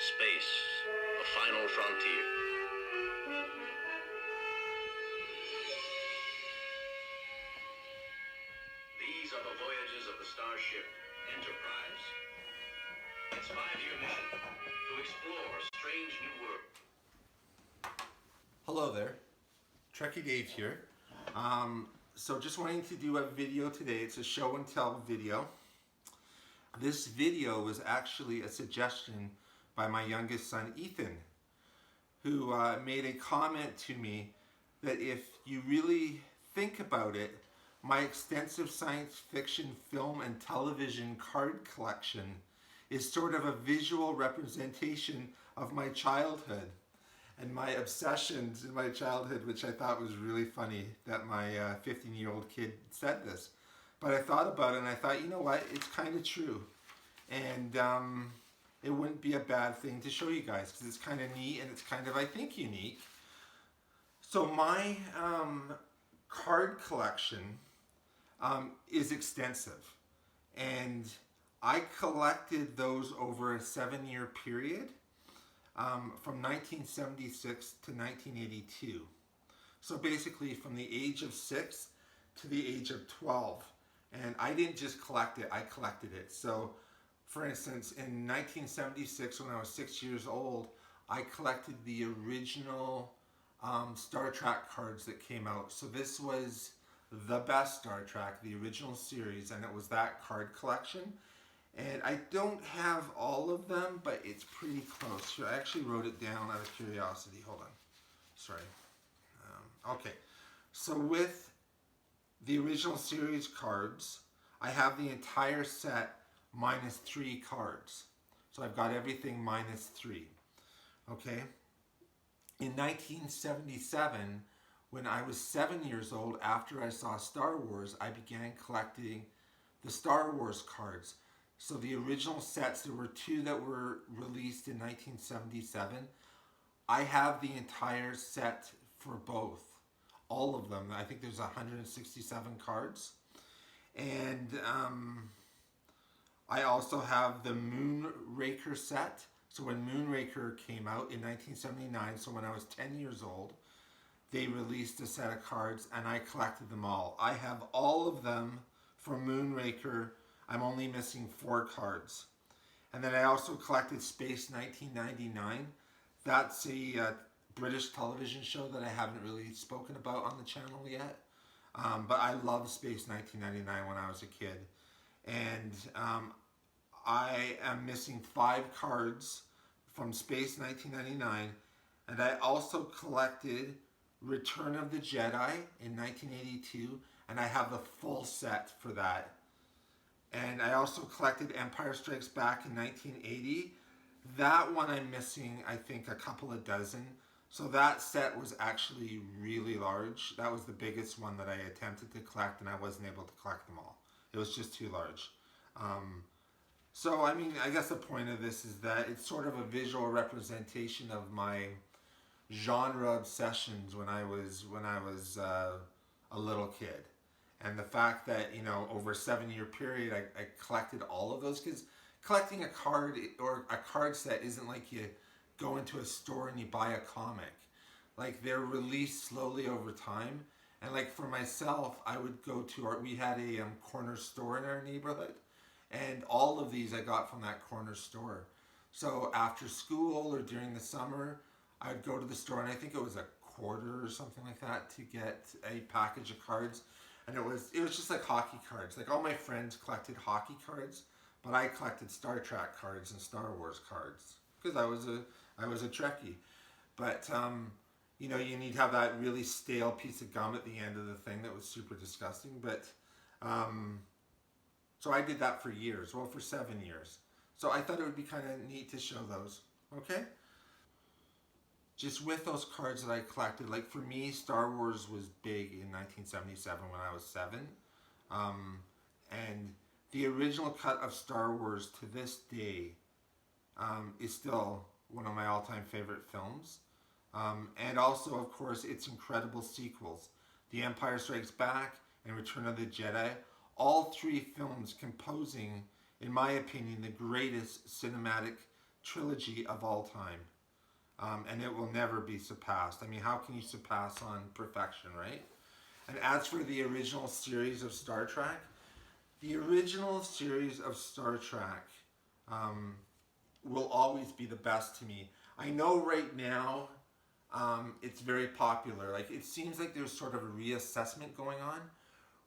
Space, a final frontier. These are the voyages of the starship Enterprise. Its 5-year mission to explore strange new worlds. Hello there, Trekkie Dave here. So just wanting to do a video today. It's a show and tell video. This video was actually a suggestion by my youngest son Ethan, who made a comment to me that if you really think about it, my extensive science fiction film and television card collection is sort of a visual representation of my childhood and my obsessions in my childhood, which I thought was really funny that my 15-year-old kid said this. But I thought about it and I thought, you know what, it's kind of true. And it wouldn't be a bad thing to show you guys because it's kind of neat and it's kind of, I think, unique. So my card collection is extensive. And I collected those over a 7-year period. From 1976 to 1982. So basically from the age of 6 to the age of 12. And I didn't just collect it, I collected it. So for instance, in 1976 when I was 6 years old, I collected the original Star Trek cards that came out. So this was the best Star Trek, the original series, and it was that card collection. And I don't have all of them, but it's pretty close. Here, I actually wrote it down out of curiosity. Hold on. Sorry. Okay. So with the original series cards, I have the entire set minus 3 cards. So I've got everything minus 3. Okay. In 1977, when I was 7 years old, after I saw Star Wars, I began collecting the Star Wars cards. So the original sets, there were 2 that were released in 1977. I have the entire set for both. All of them. I think there's 167 cards. And I also have the Moonraker set. So when Moonraker came out in 1979, so when I was 10 years old, they released a set of cards and I collected them all. I have all of them from Moonraker. I'm only missing 4 cards. And then I also collected Space 1999. That's a British television show that I haven't really spoken about on the channel yet. But I loved Space 1999 when I was a kid. And I am missing 5 cards from Space 1999. And I also collected Return of the Jedi in 1982. And I have the full set for that. And I also collected Empire Strikes Back in 1980. That one I'm missing, I think, a couple of dozen. So that set was actually really large. That was the biggest one that I attempted to collect, and I wasn't able to collect them all. It was just too large. So, I mean, I guess the point of this is that it's sort of a visual representation of my genre obsessions when I was a little kid. And the fact that, you know, over a 7-year period, I collected all of those. Because collecting a card or a card set isn't like you go into a store and you buy a comic. Like, they're released slowly over time. And like for myself, I would go to we had a corner store in our neighborhood. And all of these I got from that corner store. So after school or during the summer, I would go to the store, and I think it was a quarter or something like that to get a package of cards. And it was just like hockey cards. Like all my friends collected hockey cards, but I collected Star Trek cards and Star Wars cards because I was a Trekkie. But you know, you need to have that really stale piece of gum at the end of the thing that was super disgusting. But so I did that for years. Well, for 7 years. So I thought it would be kind of neat to show those. Okay. Just with those cards that I collected, like for me, Star Wars was big in 1977 when I was 7. And the original cut of Star Wars to this day is still one of my all-time favorite films. And also, of course, its incredible sequels, The Empire Strikes Back and Return of the Jedi. All 3 films composing, in my opinion, the greatest cinematic trilogy of all time. And it will never be surpassed. I mean, how can you surpass on perfection, right? And as for the original series of Star Trek, the original series of Star Trek will always be the best to me. I know right now it's very popular. Like, it seems like there's sort of a reassessment going on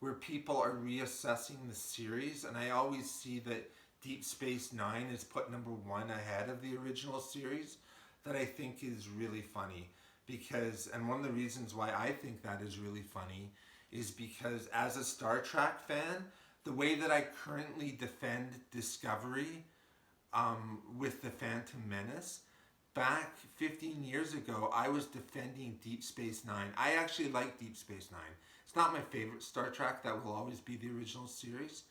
where people are reassessing the series, and I always see that Deep Space Nine is put number one ahead of the original series. That I think is really funny because, and one of the reasons why I think that is really funny is because as a Star Trek fan, the way that I currently defend Discovery with the Phantom Menace, back 15 years ago, I was defending Deep Space Nine. I actually like Deep Space Nine. It's not my favorite Star Trek. That will always be the original series.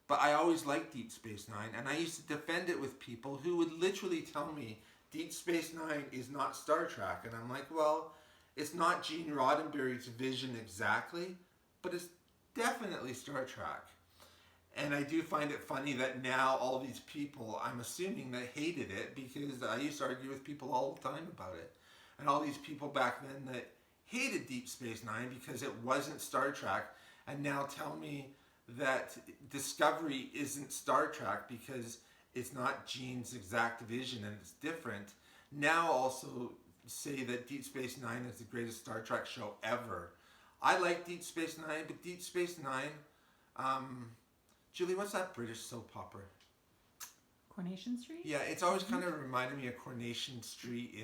But I always liked Deep Space Nine, and I used to defend it with people who would literally tell me, Deep Space Nine is not Star Trek. And I'm like, well, it's not Gene Roddenberry's vision exactly, but it's definitely Star Trek. And I do find it funny that now all these people, I'm assuming, that hated it, because I used to argue with people all the time about it. And all these people back then that hated Deep Space Nine because it wasn't Star Trek, and now tell me that Discovery isn't Star Trek because it's not Gene's exact vision and it's different. Now also say that Deep Space Nine is the greatest Star Trek show ever. I like Deep Space Nine, but Deep Space Nine, Julie, what's that British soap opera? Coronation Street? Yeah, it's always kind of reminded me of Coronation Street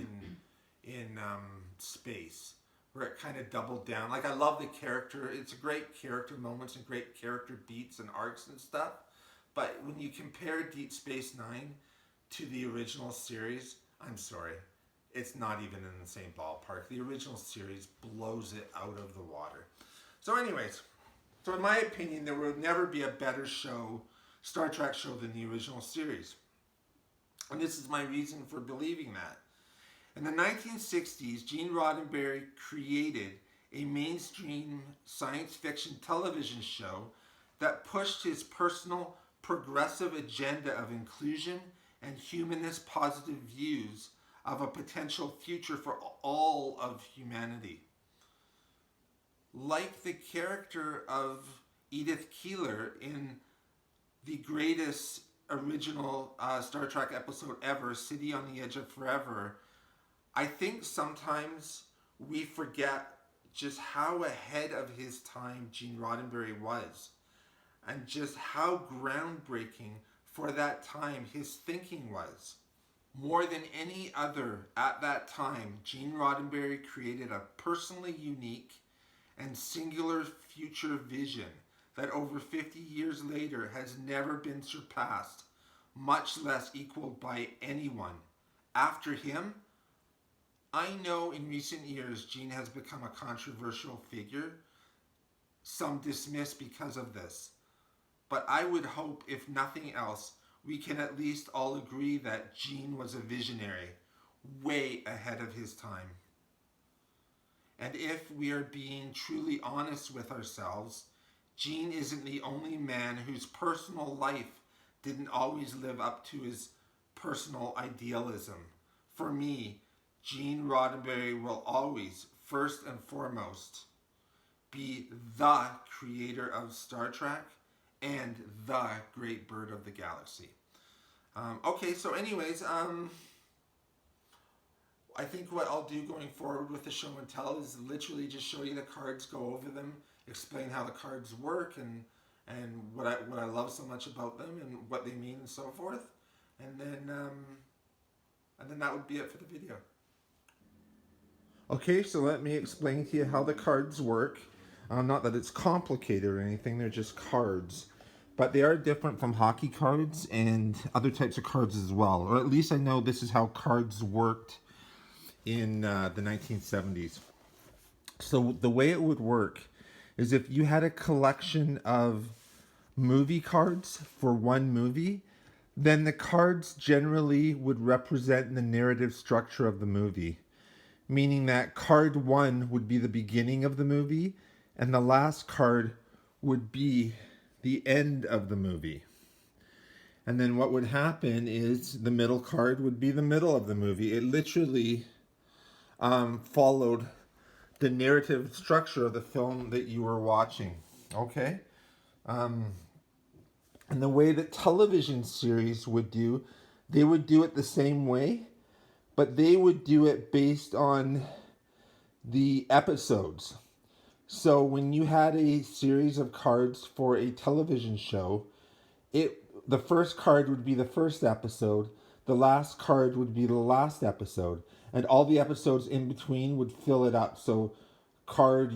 in space, where it kind of doubled down. Like, I love the character. It's a great character moments and great character beats and arcs and stuff. But when you compare Deep Space Nine to the original series, I'm sorry, it's not even in the same ballpark. The original series blows it out of the water. So anyways, so in my opinion, there will never be a better show, Star Trek show, than the original series. And this is my reason for believing that. In the 1960s, Gene Roddenberry created a mainstream science fiction television show that pushed his personal progressive agenda of inclusion and humanist positive views of a potential future for all of humanity. Like the character of Edith Keeler in the greatest original Star Trek episode ever, City on the Edge of Forever, I think sometimes we forget just how ahead of his time Gene Roddenberry was, and just how groundbreaking for that time his thinking was. More than any other at that time, Gene Roddenberry created a personally unique and singular future vision that over 50 years later has never been surpassed, much less equaled by anyone. After him, I know in recent years Gene has become a controversial figure, some dismissed because of this. But I would hope, if nothing else, we can at least all agree that Gene was a visionary, way ahead of his time. And if we are being truly honest with ourselves, Gene isn't the only man whose personal life didn't always live up to his personal idealism. For me, Gene Roddenberry will always, first and foremost, be the creator of Star Trek and the great bird of the galaxy. Okay, so anyways, I think what I'll do going forward with the show and tell is literally just show you the cards, go over them, explain how the cards work, and what I love so much about them and what they mean and so forth, and then that would be it for the video. Okay, so let me explain to you how the cards work. Not that it's complicated or anything, they're just cards. But they are different from hockey cards and other types of cards as well. Or at least I know this is how cards worked in the 1970s. So the way it would work is if you had a collection of movie cards for one movie, then the cards generally would represent the narrative structure of the movie. Meaning that card 1 would be the beginning of the movie, and the last card would be the end of the movie. And then what would happen is the middle card would be the middle of the movie. It literally followed the narrative structure of the film that you were watching. Okay? And the way that television series would do, they would do it the same way, but they would do it based on the episodes. So when you had a series of cards for a television show, the first card would be the first episode, the last card would be the last episode, and all the episodes in between would fill it up. So card,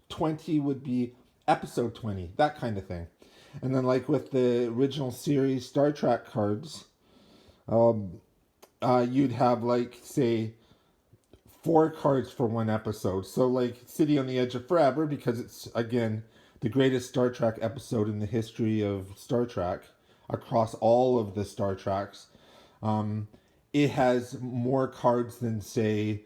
20 would be episode 20, that kind of thing. And then like with the original series Star Trek cards, you'd have like, say, 4 cards for one episode. So like City on the Edge of Forever, because it's, again, the greatest Star Trek episode in the history of Star Trek, across all of the Star Treks. It has more cards than, say,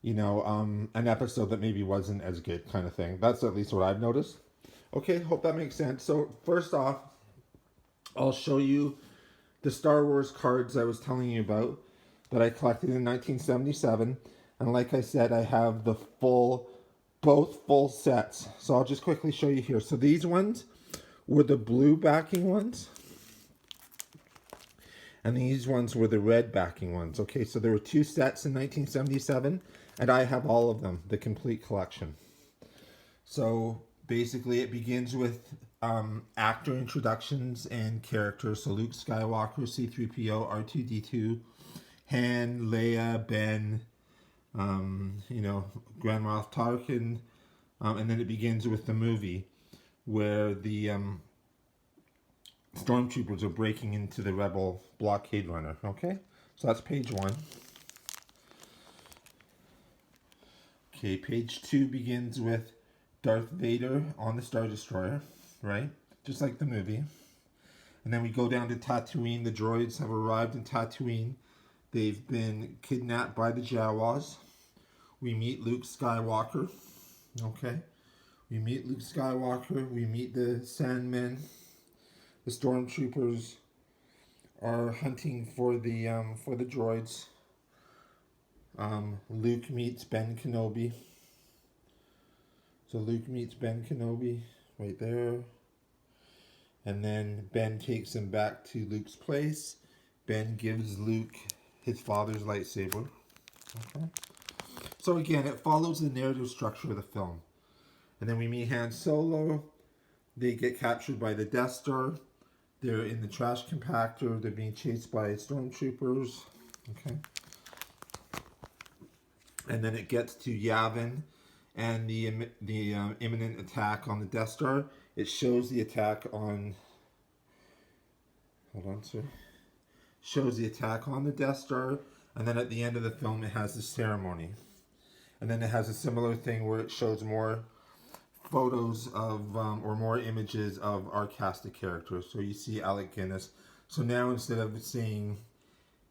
an episode that maybe wasn't as good, kind of thing. That's at least what I've noticed. Okay, hope that makes sense. So first off, I'll show you the Star Wars cards I was telling you about that I collected in 1977. And like I said, I have both full sets. So I'll just quickly show you here. So these ones were the blue backing ones. And these ones were the red backing ones. Okay, so there were 2 sets in 1977. And I have all of them, the complete collection. So basically it begins with actor introductions and characters. So Luke Skywalker, C-3PO, R2-D2, Han, Leia, Ben, Grand Moff Tarkin, and then it begins with the movie where the stormtroopers are breaking into the rebel blockade runner. Okay, so that's page 1. Okay, page 2 begins with Darth Vader on the Star Destroyer, right? Just like the movie. And then we go down to Tatooine. The droids have arrived in Tatooine. They've been kidnapped by the Jawas. We meet Luke Skywalker. Okay. We meet Luke Skywalker. We meet the Sandmen. The stormtroopers are hunting for the droids. Luke meets Ben Kenobi. So Luke meets Ben Kenobi right there. And then Ben takes him back to Luke's place. Ben gives Luke his father's lightsaber. Okay. So again, it follows the narrative structure of the film. And then we meet Han Solo. They get captured by the Death Star. They're in the trash compactor. They're being chased by stormtroopers. Okay. And then it gets to Yavin and the imminent attack on the Death Star. It shows the attack on... Hold on, sir. Shows the attack on the Death Star. And then at the end of the film, it has the ceremony. And then it has a similar thing where it shows more photos of, or more images of our cast of characters. So you see Alec Guinness. So now instead of seeing,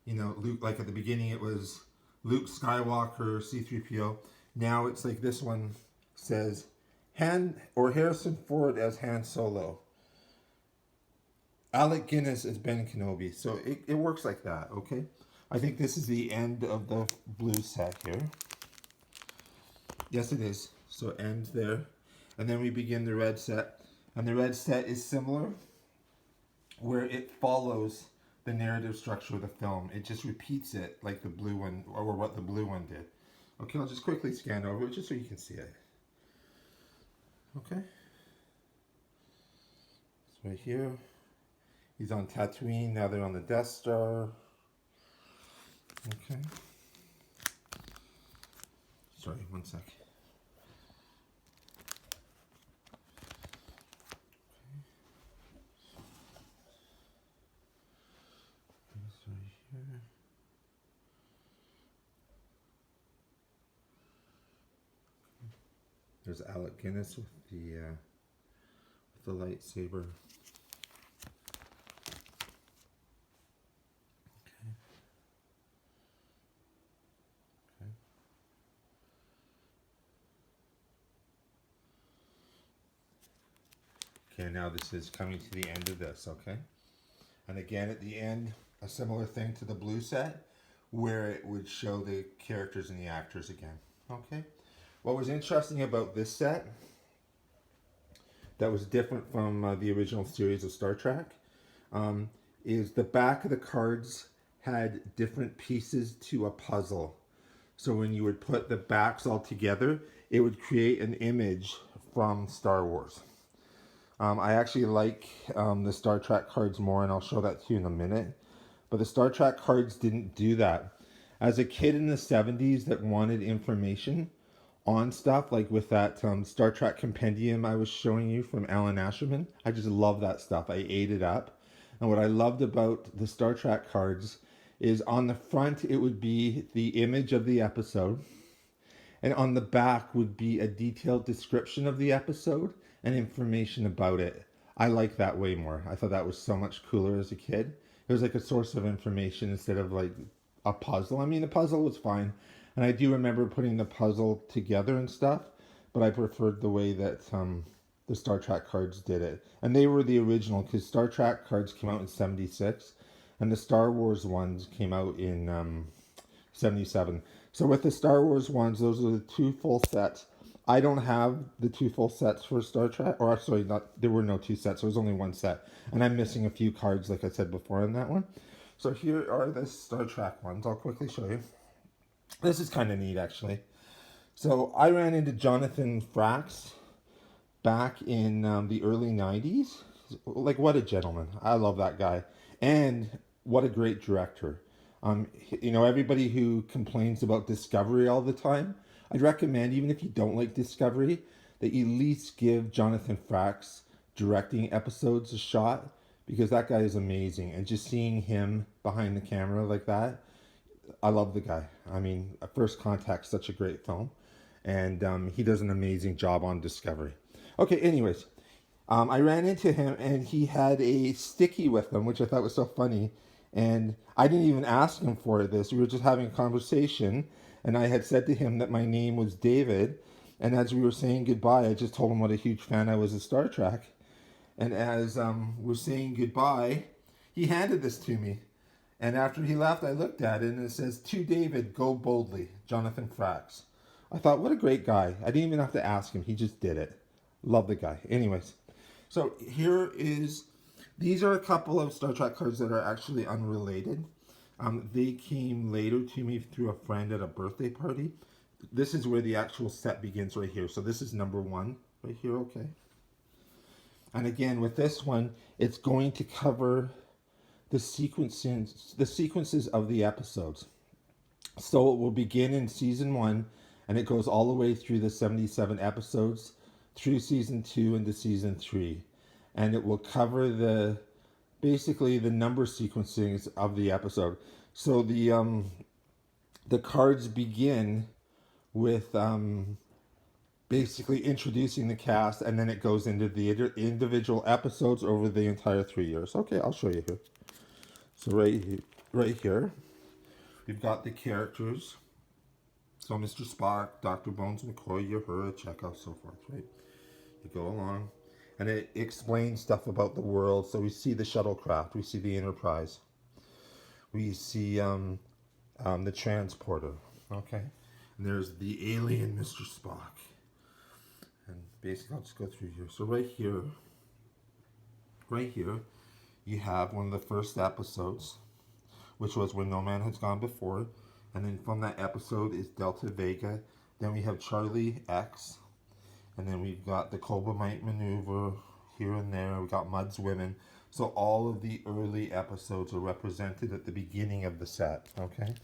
Luke, like at the beginning it was Luke Skywalker, C-3PO. Now it's like this one says Harrison Ford as Han Solo. Alec Guinness as Ben Kenobi. So it works like that, okay? I think this is the end of the blue set here. Yes, it is. So it ends there. And then we begin the red set. And the red set is similar, where it follows the narrative structure of the film. It just repeats it like the blue one, or what the blue one did. Okay, I'll just quickly scan over it just so you can see it. Okay. So right here. He's on Tatooine. Now they're on the Death Star. Okay. Sorry, one sec. There's Alec Guinness with the lightsaber. Okay, now this is coming to the end of this, okay? And again, at the end, a similar thing to the blue set, where it would show the characters and the actors again. Okay. What was interesting about this set that was different from the original series of Star Trek is the back of the cards had different pieces to a puzzle. So when you would put the backs all together, it would create an image from Star Wars. I actually like the Star Trek cards more, and I'll show that to you in a minute. But the Star Trek cards didn't do that. As a kid in the 70s that wanted information on stuff, like with that Star Trek compendium I was showing you from Alan Asherman, I just love that stuff. I ate it up. And what I loved about the Star Trek cards is on the front, it would be the image of the episode. And on the back would be a detailed description of the episode and information about it. I like that way more. I thought that was so much cooler as a kid. It was like a source of information instead of like a puzzle. I mean, the puzzle was fine. And I do remember putting the puzzle together and stuff. But I preferred the way that the Star Trek cards did it. And they were the original, because Star Trek cards came out in 76. And the Star Wars ones came out in 77. So with the Star Wars ones, those are the 2 full sets. I don't have the 2 full sets for Star Trek. Or sorry, there were no 2 sets. There was only 1 set. And I'm missing a few cards, like I said before, on that one. So here are the Star Trek ones. I'll quickly show you. This is kind of neat, actually. So I ran into Jonathan Frakes back in the early 90s. Like, what a gentleman. I love that guy. And what a great director. You know, everybody who complains about Discovery all the time, I'd recommend, even if you don't like Discovery, that you at least give Jonathan Frakes directing episodes a shot, because that guy is amazing. And just seeing him behind the camera like that, I love the guy. I mean, First Contact, such a great film. And he does an amazing job on Discovery. Okay, anyways, I ran into him and he had a sticky with him, which I thought was so funny. And I didn't even ask him for this. We were just having a conversation. And I had said to him that my name was David. And as we were saying goodbye, I just told him what a huge fan I was of Star Trek. And as we're saying goodbye, he handed this to me. And after he left, I looked at it and it says, "To David, go boldly, Jonathan Frakes." I thought, what a great guy. I didn't even have to ask him. He just did it. Love the guy. Anyways, so these are a couple of Star Trek cards that are actually unrelated. They came later to me through a friend at a birthday party. This is where the actual set begins right here. So this is number 1 right here, okay? And again, with this one, it's going to cover the sequences of the episodes. So it will begin in season 1, and it goes all the way through the 77 episodes, through season 2 into season 3. And it will cover basically the number sequencings of the episode. So the cards begin with basically introducing the cast, and then it goes into the individual episodes over the entire 3 years. Okay, I'll show you here. So right here, we've got the characters. So Mr. Spock, Dr. Bones McCoy, Uhura, Chekhov, so forth, right? You go along, and it explains stuff about the world. So we see the shuttlecraft, we see the Enterprise, we see the transporter, okay? And there's the alien Mr. Spock. And basically, I'll just go through here. So right here, you have one of the first episodes, which was Where No Man Has Gone Before. And then from that episode is Delta Vega. Then we have Charlie X. And then we've got the Cobaltite Maneuver here and there. We got Mudd's Women. So all of the early episodes are represented at the beginning of the set, okay?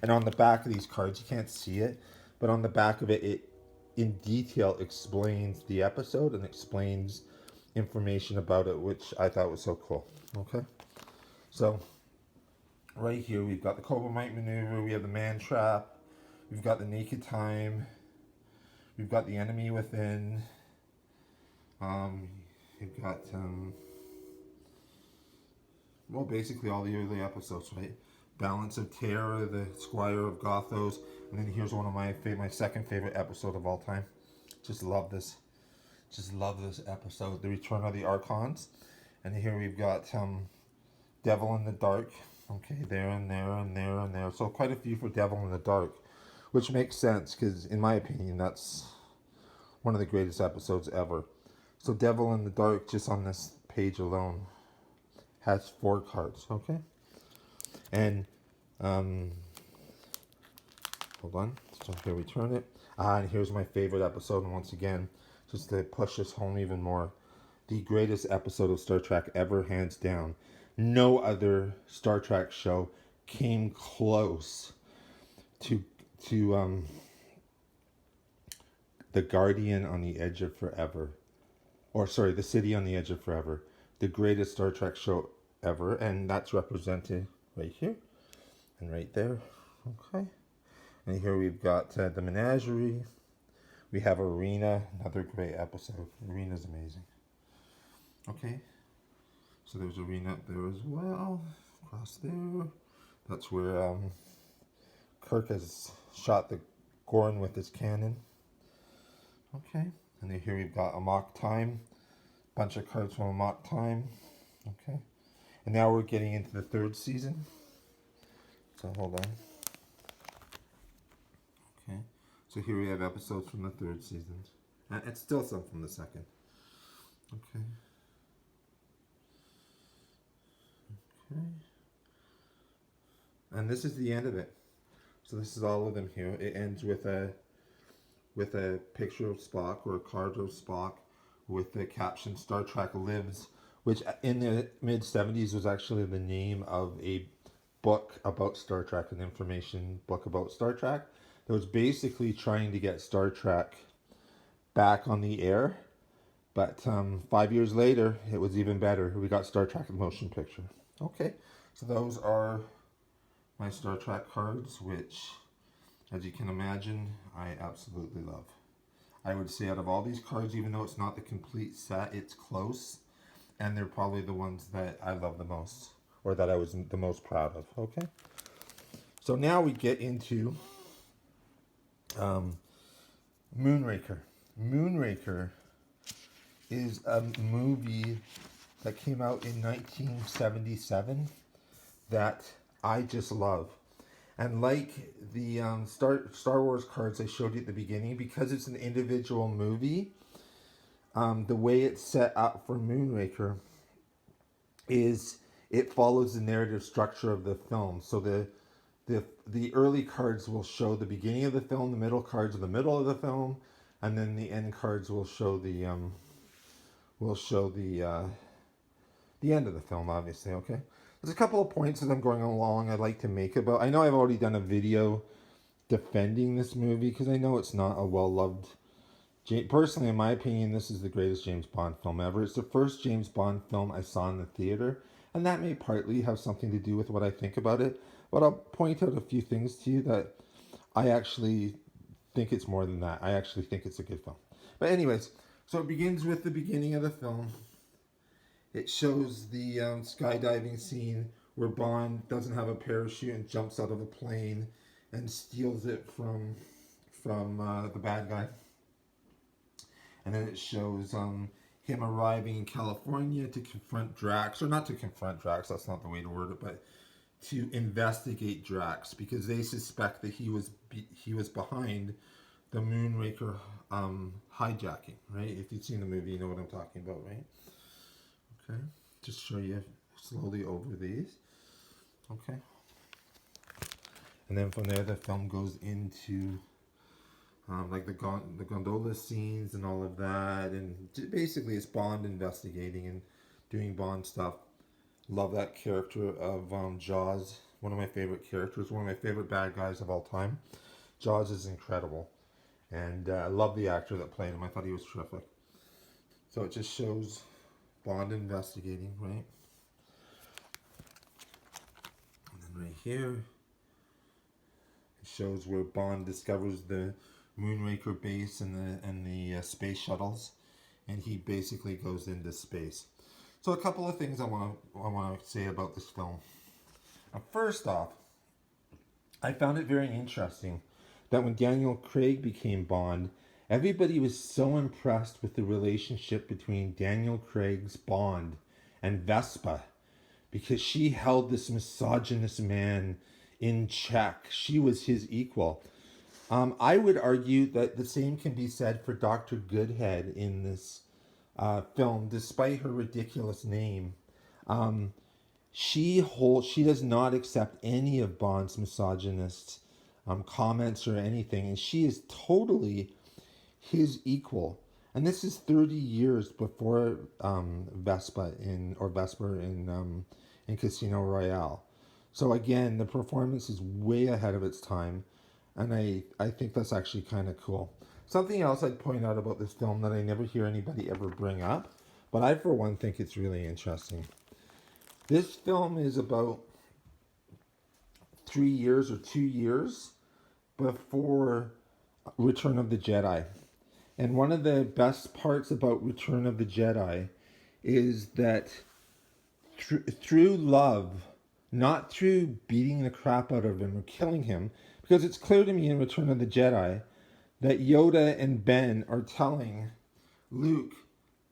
And on the back of these cards, you can't see it, but on the back of it, it in detail explains the episode and explains information about it, which I thought was so cool, okay? So right here, we've got the Cobaltite Maneuver, we have the Man Trap, we've got the Naked Time, we've got the Enemy Within, you've got, well, basically all the early episodes, right? Balance of Terror, the Squire of Gothos, and then here's one of my second favorite episode of all time. Just love this episode, The Return of the Archons. And here we've got Devil in the Dark. Okay, there and there and there and there. So quite a few for Devil in the Dark, which makes sense because, in my opinion, that's one of the greatest episodes ever. So Devil in the Dark, just on this page alone, has 4 cards. Okay, and hold on. So here we turn it. And here's my favorite episode. And once again, just to push this home even more, the greatest episode of Star Trek ever, hands down. No other Star Trek show came close to the Guardian on the Edge of Forever. Or sorry, the City on the Edge of Forever. The greatest Star Trek show ever. And that's represented right here and right there. Okay. And here we've got the Menagerie. We have Arena, another great episode. Arena's amazing. Okay. So there's Arena up there as well. Across there. That's where Kirk has shot the Gorn with his cannon. Okay. And then here we've got Amok Time. Bunch of cards from Amok Time. Okay. And now we're getting into the 3rd season. So hold on. Okay. So here we have episodes from the 3rd season. And it's still some from the 2nd. Okay. Okay. And this is the end of it. So this is all of them here. It ends with a picture of Spock, or a card of Spock, with the caption "Star Trek Lives," which in the mid-70s was actually the name of a book about Star Trek, an information book about Star Trek that was basically trying to get Star Trek back on the air. But 5 years later, it was even better. We got Star Trek the motion picture. Okay, so those are my Star Trek cards, which, as you can imagine, I absolutely love. I would say out of all these cards, even though it's not the complete set, it's close. And they're probably the ones that I love the most, or that I was the most proud of. Okay, so now we get into Moonraker. Moonraker is a movie that came out in 1977 that I just love. And like the Star Wars cards I showed you at the beginning, because it's an individual movie, the way it's set up for Moonraker is it follows the narrative structure of the film. So the early cards will show the beginning of the film, the middle cards are the middle of the film, and then the end cards will show the end of the film, obviously. Okay, there's a couple of points as I'm going along I'd like to make about. I know I've already done a video defending this movie because I know it's not a well-loved. Personally, in my opinion, this is the greatest James Bond film ever. It's the first James Bond film I saw in the theater, and that may partly have something to do with what I think about it. But I'll point out a few things to you that I actually think it's more than that. I actually think it's a good film. But anyways, so it begins with the beginning of the film. It shows the skydiving scene where Bond doesn't have a parachute and jumps out of a plane and steals it from the bad guy. And then it shows him arriving in California to confront Drax, or not to confront Drax, that's not the way to word it, but to investigate Drax, because they suspect that he was behind the Moonraker hijacking, right? If you've seen the movie, you know what I'm talking about, right? Okay, just show you slowly over these. Okay. And then from there, the film goes into like the gondola scenes and all of that. And basically, it's Bond investigating and doing Bond stuff. Love that character of Jaws. One of my favorite characters. One of my favorite bad guys of all time. Jaws is incredible. And I love the actor that played him. I thought he was terrific. So it just shows Bond investigating, right? And then right here, it shows where Bond discovers the Moonraker base and the space shuttles, and he basically goes into space. So a couple of things I want to say about this film. First off, I found it very interesting that when Daniel Craig became Bond, everybody was so impressed with the relationship between Daniel Craig's Bond and Vespa because she held this misogynist man in check. She was his equal. I would argue that the same can be said for Dr. Goodhead in this film, despite her ridiculous name. She does not accept any of Bond's misogynist comments or anything, and she is totally his equal. And this is 30 years before Vesper in Casino Royale. So again, the performance is way ahead of its time, and I think that's actually kind of cool. Something else I'd point out about this film that I never hear anybody ever bring up, but I for one think it's really interesting. This film is about 3 years or 2 years before Return of the Jedi. And one of the best parts about Return of the Jedi is that through love, not through beating the crap out of him or killing him, because it's clear to me in Return of the Jedi that Yoda and Ben are telling Luke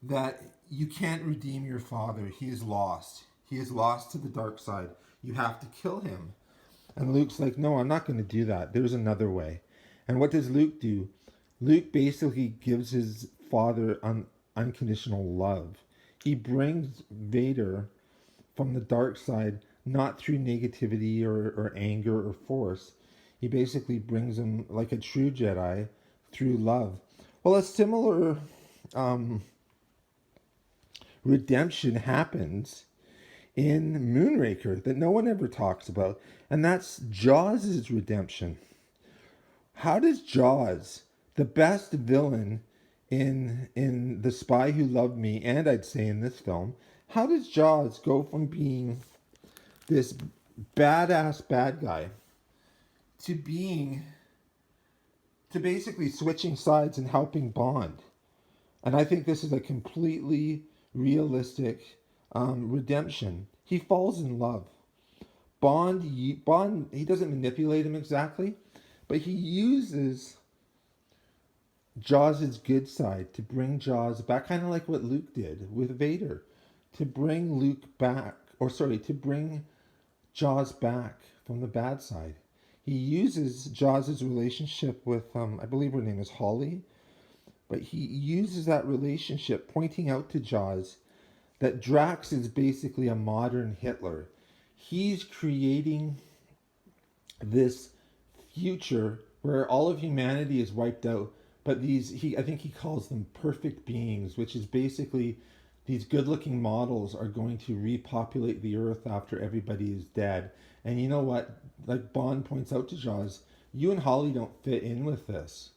that you can't redeem your father. He is lost. He is lost to the dark side. You have to kill him. And Luke's like, no, I'm not going to do that. There's another way. And what does Luke do? Luke basically gives his father unconditional love. He brings Vader from the dark side, not through negativity or anger or force. He basically brings him like a true Jedi through love. Well, a similar redemption happens in Moonraker that no one ever talks about, and that's Jaws' redemption. How does Jaws, the best villain in The Spy Who Loved Me, and I'd say in this film, how does Jaws go from being this badass bad guy to basically switching sides and helping Bond? And I think this is a completely realistic redemption. He falls in love. Bond, he doesn't manipulate him exactly, but he uses Jaws' good side to bring Jaws back, kind of like what Luke did with Vader, to bring to bring Jaws back from the bad side. He uses Jaws' relationship with, I believe her name is Holly, but he uses that relationship, pointing out to Jaws that Drax is basically a modern Hitler. He's creating this future where all of humanity is wiped out, but I think he calls them perfect beings, which is basically these good-looking models are going to repopulate the earth after everybody is dead. And you know what? Like Bond points out to Jaws, you and Holly don't fit in with this.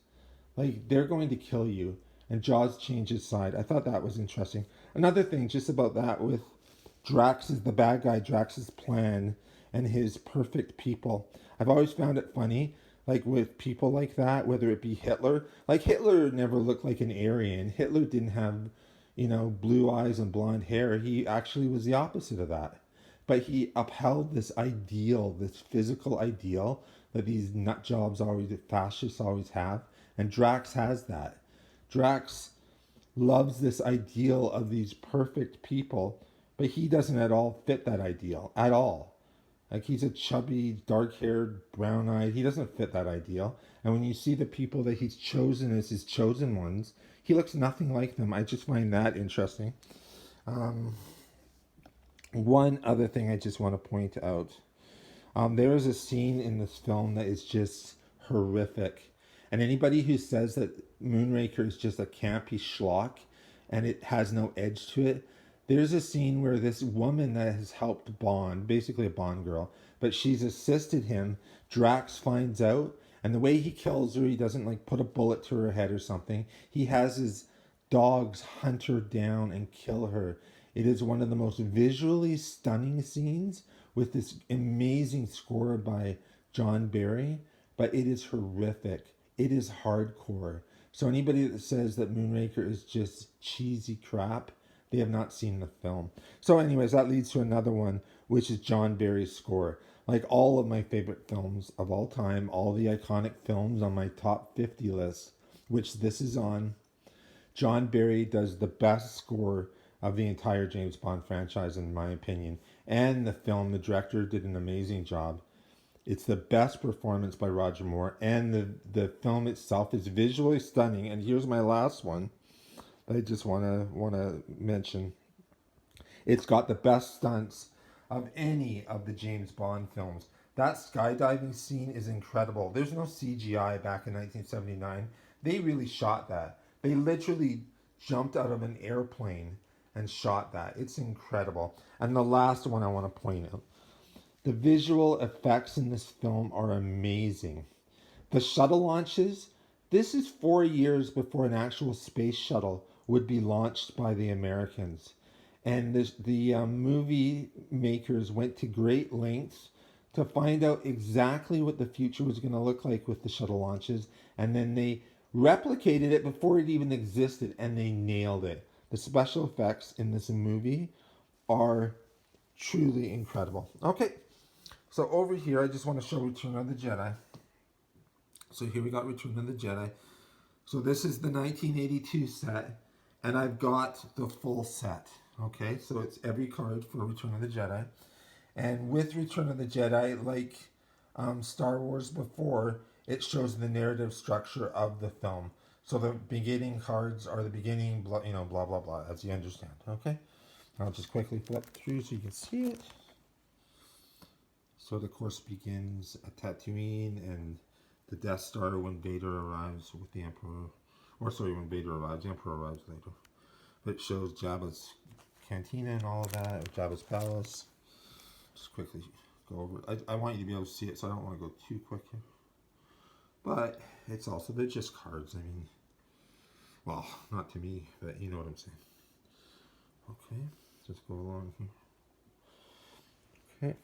Like, they're going to kill you. And Jaws changes side. I thought that was interesting. Another thing just about that with the bad guy, Drax's plan and his perfect people. I've always found it funny, like with people like that, whether it be Hitler. Like Hitler never looked like an Aryan. Hitler didn't have, blue eyes and blonde hair. He actually was the opposite of that. But he upheld this ideal, this physical ideal that these nut jobs fascists always have. And Drax has that. Drax loves this ideal of these perfect people, but he doesn't at all fit that ideal, at all. Like, he's a chubby, dark-haired, brown-eyed. He doesn't fit that ideal. And when you see the people that he's chosen as his chosen ones, he looks nothing like them. I just find that interesting. One other thing I just want to point out. There is a scene in this film that is just horrific. And anybody who says that Moonraker is just a campy schlock and it has no edge to it, there's a scene where this woman that has helped Bond, basically a Bond girl, but she's assisted him, Drax finds out, and the way he kills her, he doesn't like put a bullet to her head or something. He has his dogs hunt her down and kill her. It is one of the most visually stunning scenes with this amazing score by John Barry, but it is horrific. It is hardcore. So anybody that says that Moonraker is just cheesy crap, they have not seen the film. So anyways, that leads to another one, which is John Barry's score. Like all of my favorite films of all time, all the iconic films on my top 50 list, which this is on, John Barry does the best score of the entire James Bond franchise, in my opinion. and the film. The director did an amazing job. It's the best performance by Roger Moore, and the film itself is visually stunning. And here's my last one. I just wanna mention. It's got the best stunts of any of the James Bond films. That skydiving scene is incredible. There's no CGI back in 1979. They really shot that. They literally jumped out of an airplane and shot that. It's incredible. And the last one I want to point out. The visual effects in this film are amazing. The shuttle launches, this is 4 years before an actual space shuttle would be launched by the Americans. And the movie makers went to great lengths to find out exactly what the future was going to look like with the shuttle launches. And then they replicated it before it even existed, and they nailed it. The special effects in this movie are truly incredible. Okay, so over here, I just want to show Return of the Jedi. So here we got Return of the Jedi. So this is the 1982 set, and I've got the full set. Okay, so it's every card for Return of the Jedi. And with Return of the Jedi, like Star Wars before, it shows the narrative structure of the film. So the beginning cards are the beginning, blah, blah, blah, blah, as you understand. Okay, I'll just quickly flip through so you can see it. So the course begins at Tatooine and the Death Star when Vader arrives with the Emperor. Or sorry, when Vader arrives, the Emperor arrives later. But it shows Jabba's cantina and all of that, or Jabba's palace. Just quickly go over it. I want you to be able to see it, so I don't want to go too quick here. But it's also, they're just cards. I mean, well, not to me, but you know what I'm saying. Okay, just go along here. Okay.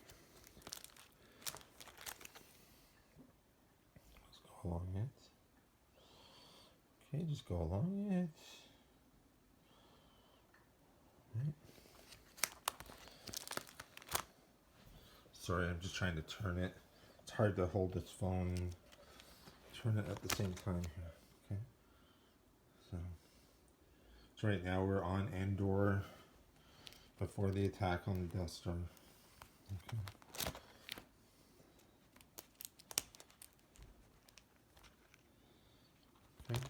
Let's go along it. Okay, just go along it. Right. Sorry, I'm just trying to turn it. It's hard to hold this phone and turn it at the same time here. Okay. So right now we're on Endor before the attack on the Death Star. Okay. Okay.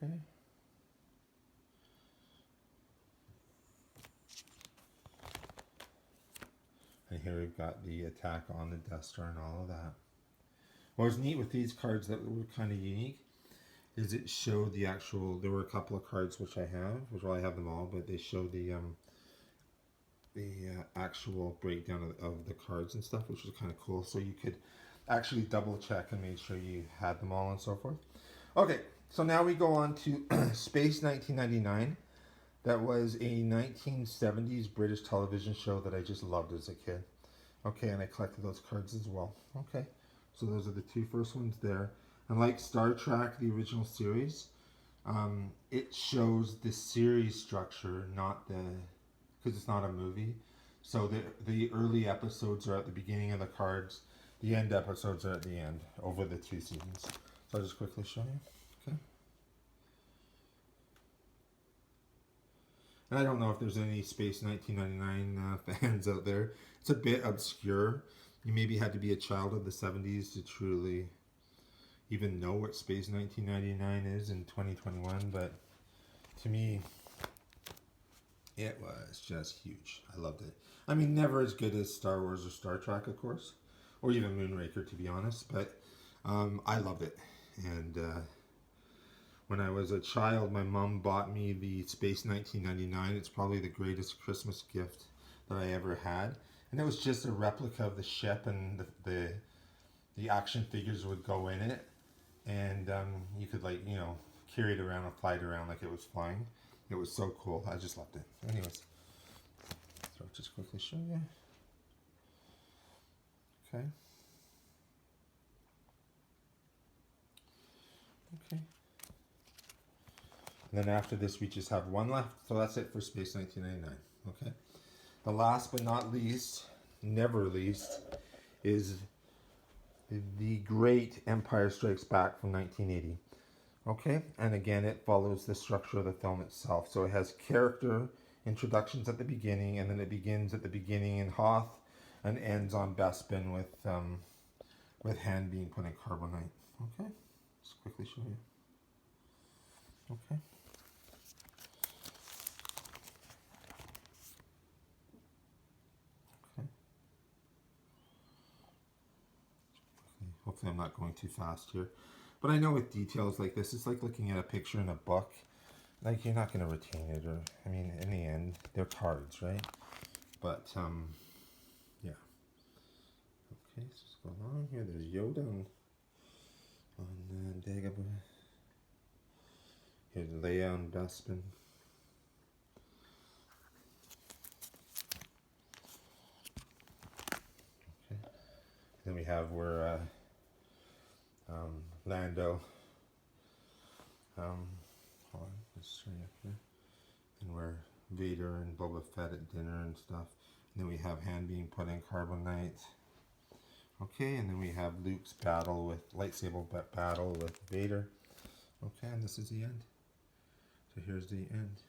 Okay. And here we've got the attack on the Death Star and all of that. What was neat with these cards that were kind of unique is it showed the actual, there were a couple of cards which I have, well I have them all, but they show the actual breakdown of the cards and stuff, which was kind of cool. So you could actually double check and make sure you had them all and so forth. Okay, so now we go on to Space 1999. That was a 1970s British television show that I just loved as a kid. Okay, and I collected those cards as well. Okay, so those are the two first ones there. And like Star Trek, the original series, it shows the series structure, not the, because it's not a movie. So the early episodes are at the beginning of the cards. The end episodes are at the end over the 2 seasons. So I'll just quickly show you. Okay. And I don't know if there's any Space 1999 fans out there. It's a bit obscure. You maybe had to be a child of the 70s to truly even know what Space 1999 is in 2021. But to me, it was just huge. I loved it. I mean, never as good as Star Wars or Star Trek, of course. Or even Moonraker, to be honest. But I loved it. And when I was a child, my mom bought me the Space 1999. It's probably the greatest Christmas gift that I ever had. And it was just a replica of the ship, and the action figures would go in it. And you could, like, carry it around and fly it around like it was flying. It was so cool. I just loved it. Anyways, so I'll just quickly show you. Okay. Okay. And then after this, we just have one left. So that's it for Space 1999. Okay. The last but not least, never least, is the great Empire Strikes Back from 1980. Okay. And again, it follows the structure of the film itself. So it has character, introductions at the beginning, and then it begins at the beginning in Hoth and ends on Bespin with hand being put in carbonite. Okay, just quickly show you. Okay. Okay. Hopefully I'm not going too fast here. But I know with details like this, it's like looking at a picture in a book. Like, you're not going to retain it, or, I mean, in the end, they're cards, right? But, yeah. Okay, so let's go along here. There's Yoda on Dagobah. Here's Leia on Bespin. Okay. Then we have where Lando. Hold on, let's show you up here. And where Vader and Boba Fett at dinner and stuff. And then we have hand being put in carbonite. Okay, and then we have Luke's battle with lightsaber battle with Vader. Okay, and this is the end. So here's the end.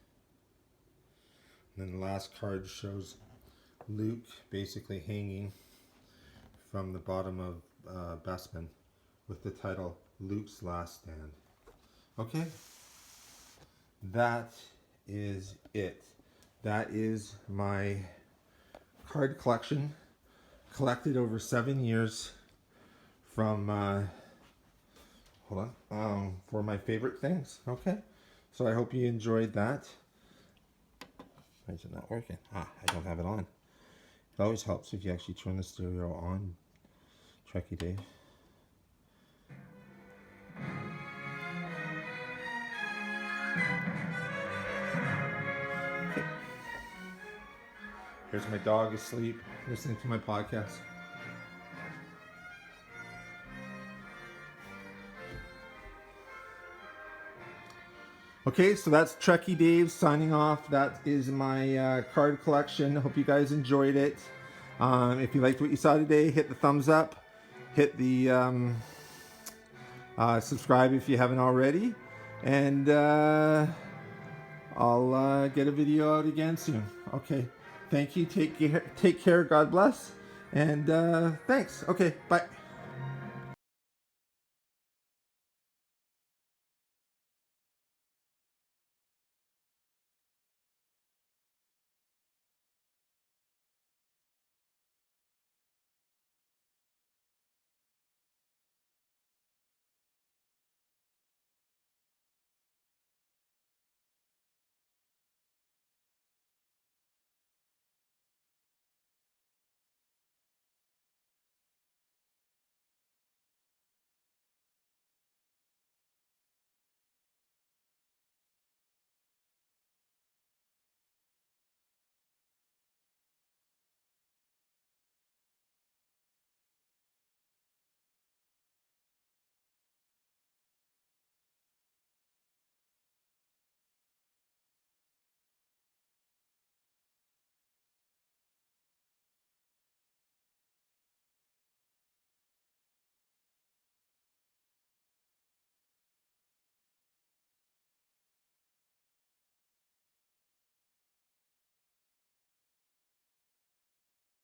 And then the last card shows Luke basically hanging from the bottom of Bespin with the title Luke's Last Stand. Okay, that is it. That is my card collection, collected over 7 years from, for my favorite things. Okay, so I hope you enjoyed that. Why is it not working? I don't have it on. It always helps if you actually turn the stereo on, Trekkie Dave. Okay. Here's my dog asleep, listening to my podcast. Okay, so that's Trekkie Dave signing off. That is my card collection. Hope you guys enjoyed it. If you liked what you saw today, hit the thumbs up. Hit the subscribe if you haven't already. And I'll get a video out again soon. Okay, thank you. Take care. God bless. And thanks. Okay, bye.